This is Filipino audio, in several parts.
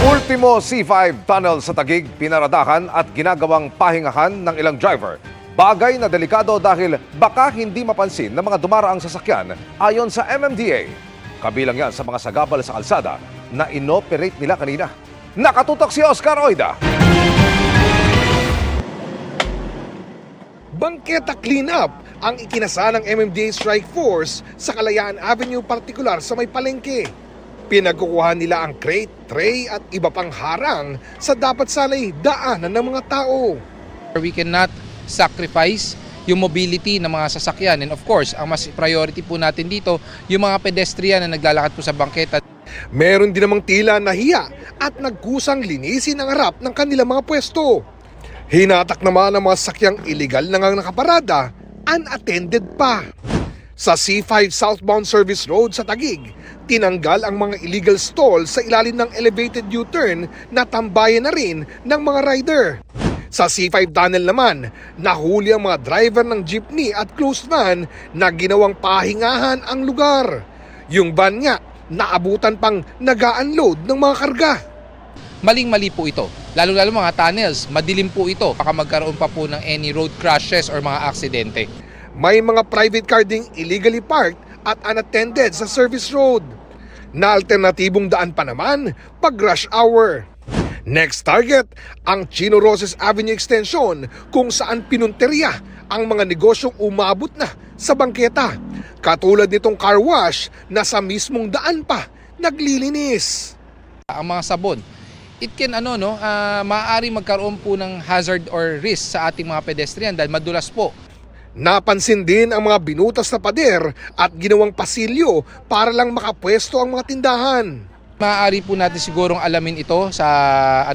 Ultimo C5 tunnel sa Taguig, pinaradahan at ginagawang pahingahan ng ilang driver. Bagay na delikado dahil baka hindi mapansin ng mga dumaraang sasakyan ayon sa MMDA. Kabilang yan sa mga sagabal sa kalsada na inoperate nila kanina. Nakatutok si Oscar Oida. Bangketa cleanup ang ikinasa ng MMDA Strike Force sa Kalayaan Avenue, partikular sa may palengke. Pinagkukuhan nila ang crate, tray at iba pang harang sa dapat sana'y daanan ng mga tao. We cannot sacrifice yung mobility ng mga sasakyan, and of course, ang mas priority po natin dito, yung mga pedestrian na naglalakad po sa bangketa. Meron din namang tila nahiya at nagkusang linisin ang harap ng kanilang mga pwesto. Hinatak naman ang mga sakyang illegal na ngang nakaparada, unattended pa. Sa C5 southbound service road sa Taguig, tinanggal ang mga illegal stall sa ilalim ng elevated U-turn na tambayan na rin ng mga rider. Sa C5 tunnel naman, nahuli ang mga driver ng jeepney at closed van na ginawang pahingahan ang lugar. Yung van nga, naabutan pang nag-unload ng mga karga. Maling-mali po ito. Lalo-lalo mga tunnels, madilim po ito. Baka magkaroon pa po ng any road crashes or mga aksidente. May mga private car ding illegally parked at unattended sa service road. Na alternatibong daan pa naman pag rush hour. Next target, ang Chino Roces Avenue Extension kung saan pinunteriya ang mga negosyong umabot na sa bangketa. Katulad nitong car wash na sa mismong daan pa naglilinis. Ang mga sabon, it can maaari magkaroon po ng hazard or risk sa ating mga pedestrian dahil madulas po. Napansin din ang mga binutas na pader at ginawang pasilyo para lang makapwesto ang mga tindahan. Maaari po natin sigurong alamin ito sa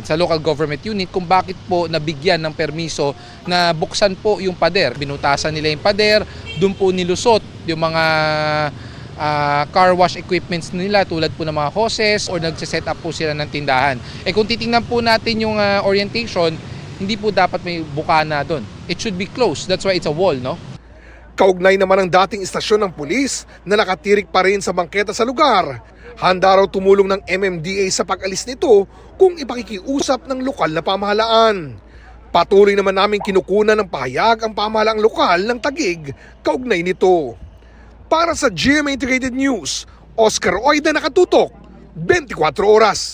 sa local government unit kung bakit po nabigyan ng permiso na buksan po yung pader. Binutasan nila yung pader, doon po nilusot yung mga car wash equipments nila tulad po ng mga hoses or nagse-set up po sila ng tindahan. Kung titingnan po natin yung orientation, hindi po dapat may bukana doon. It should be closed. That's why it's a wall, no? Kaugnay naman ang dating istasyon ng pulis na nakatirik pa rin sa bangketa sa lugar. Handa raw tumulong ng MMDA sa pag-alis nito kung ipakikiusap ng lokal na pamahalaan. Patuloy naman namin kinukunan ng pahayag ang pamahalaang lokal ng Taguig kaugnay nito. Para sa GMA Integrated News, Oscar Oida, nakatutok, 24 oras.